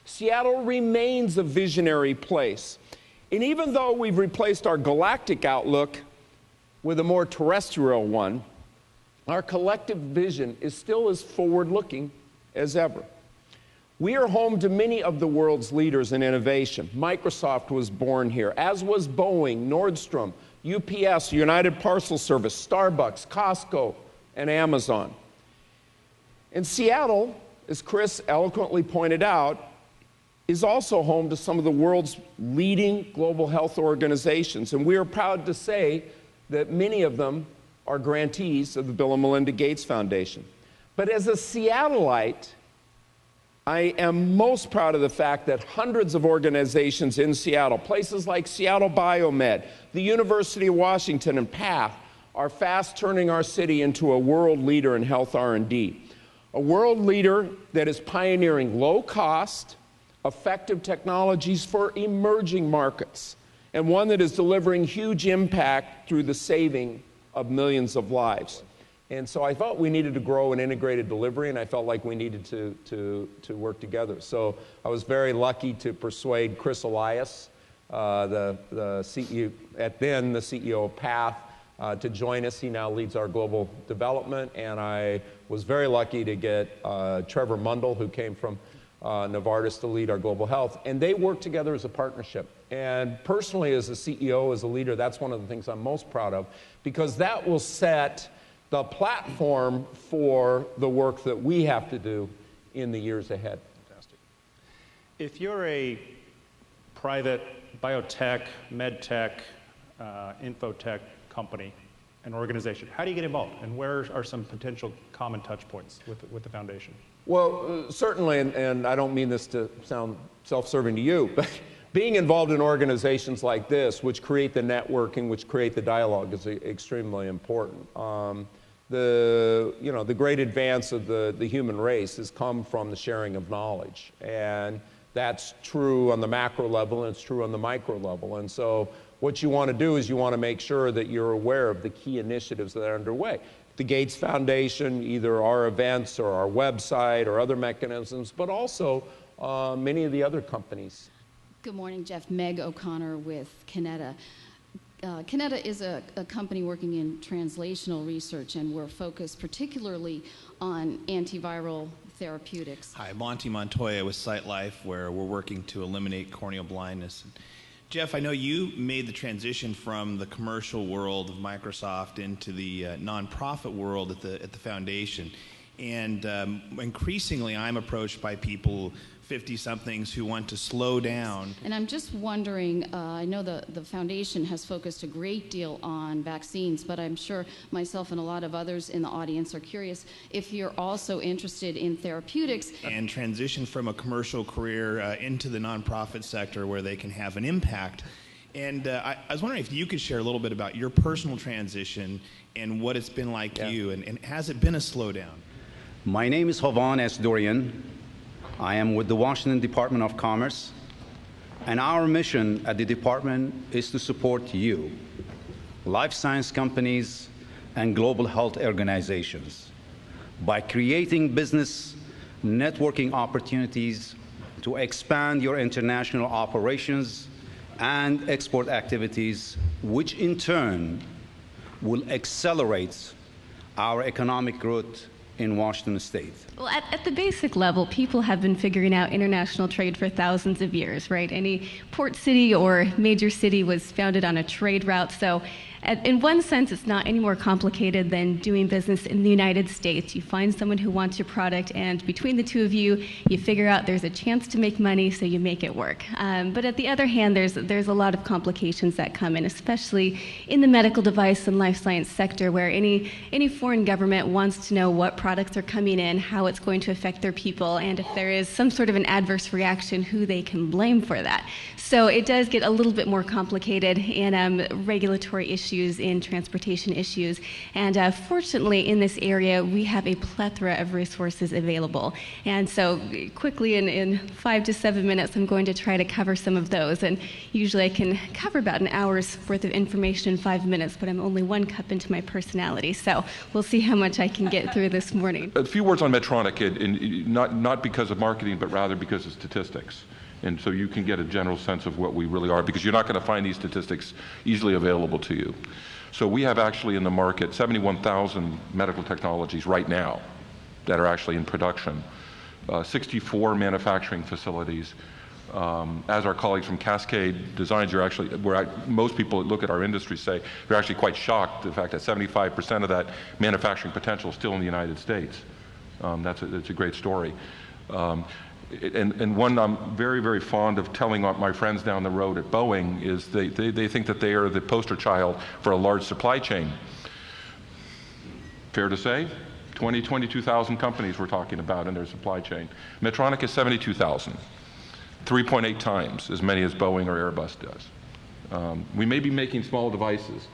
Seattle remains a visionary place. And even though we've replaced our galactic outlook with a more terrestrial one, our collective vision is still as forward-looking as ever. We are home to many of the world's leaders in innovation. Microsoft was born here, as was Boeing, Nordstrom, UPS, United Parcel Service, Starbucks, Costco, and Amazon. And Seattle, as Chris eloquently pointed out, is also home to some of the world's leading global health organizations. And we are proud to say that many of them are grantees of the Bill and Melinda Gates Foundation. But as a Seattleite, I am most proud of the fact that hundreds of organizations in Seattle, places like Seattle Biomed, the University of Washington, and PATH, are fast turning our city into a world leader in health R&D. A world leader that is pioneering low-cost, effective technologies for emerging markets, and one that is delivering huge impact through the saving of millions of lives. And so I thought we needed to grow an integrated delivery, and I felt like we needed to work together. So I was very lucky to persuade Chris Elias, the CEO, then the CEO of PATH, to join us. He now leads our global development, and I was very lucky to get Trevor Mundell, who came from Novartis, to lead our global health, and they work together as a partnership. And personally, as a CEO, as a leader, that's one of the things I'm most proud of, because that will set the platform for the work that we have to do in the years ahead. Fantastic. If you're a private biotech, medtech, infotech company, an organization, how do you get involved? And where are some potential common touch points with the foundation? Well, certainly, and I don't mean this to sound self-serving to you, but being involved in organizations like this, which create the networking, which create the dialogue, is extremely important. The great advance of the human race has come from the sharing of knowledge, and that's true on the macro level, and it's true on the micro level. And so what you want to do is you want to make sure that you're aware of the key initiatives that are underway. The Gates Foundation, either our events or our website or other mechanisms, but also many of the other companies. Good morning, Jeff. Meg O'Connor with Kineta. Kineta is a company working in translational research, and we're focused particularly on antiviral therapeutics. Hi, Monty Montoya with SightLife, where we're working to eliminate corneal blindness. Jeff, I know you made the transition from the commercial world of Microsoft into the nonprofit world at the foundation. And increasingly, I'm approached by people, 50-somethings, who want to slow down. And I'm just wondering, I know the foundation has focused a great deal on vaccines, but I'm sure myself and a lot of others in the audience are curious if you're also interested in therapeutics. And transition from a commercial career into the nonprofit sector where they can have an impact. And I was wondering if you could share a little bit about your personal transition and what it's been like to you, and has it been a slowdown? My name is Hovan S. Dorian. I am with the Washington Department of Commerce, and our mission at the department is to support you, life science companies, and global health organizations by creating business networking opportunities to expand your international operations and export activities, which in turn will accelerate our economic growth in Washington State. Well, at the basic level, people have been figuring out international trade for thousands of years, right? Any port city or major city was founded on a trade route. So in one sense, it's not any more complicated than doing business in the United States. You find someone who wants your product, and between the two of you, you figure out there's a chance to make money, so you make it work. But at the other hand, there's a lot of complications that come in, especially in the medical device and life science sector, where any foreign government wants to know what products are coming in, how it's going to affect their people, and if there is some sort of an adverse reaction, who they can blame for that. So it does get a little bit more complicated, and regulatory issues issues, in transportation issues. And fortunately, in this area, we have a plethora of resources available. And so quickly, in 5 to 7 minutes, I'm going to try to cover some of those. And usually I can cover about an hour's worth of information in 5 minutes, but I'm only one cup into my personality. So we'll see how much I can get through this morning. A few words on Medtronic, not because of marketing, but rather because of statistics. And so you can get a general sense of what we really are, because you're not going to find these statistics easily available to you. So we have actually in the market 71,000 medical technologies right now that are actually in production, 64 manufacturing facilities. As our colleagues from Cascade Designs, most people that look at our industry say they're actually quite shocked at the fact that 75% of that manufacturing potential is still in the United States. That's a great story. And one I'm very, very fond of telling my friends down the road at Boeing is they think that they are the poster child for a large supply chain. Fair to say? 22,000 companies we're talking about in their supply chain. Medtronic is 72,000, 3.8 times as many as Boeing or Airbus does. We may be making small devices,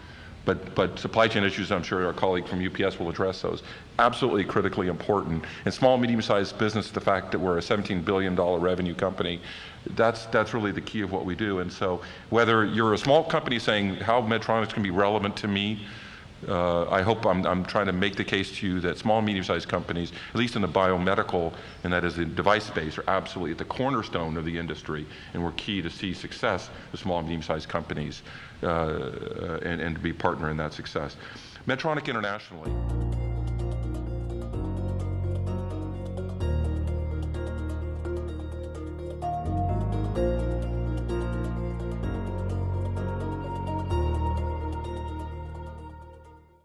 but supply chain issues, I'm sure our colleague from UPS will address those, absolutely critically important. And small, medium-sized business, the fact that we're a $17 billion revenue company, that's really the key of what we do. And so whether you're a small company saying how Medtronic's can be relevant to me, I hope I'm trying to make the case to you that small, medium-sized companies, at least in the biomedical, and that is the device space, are absolutely at the cornerstone of the industry, and we're key to see success with small and medium-sized companies and to be a partner in that success. Medtronic internationally.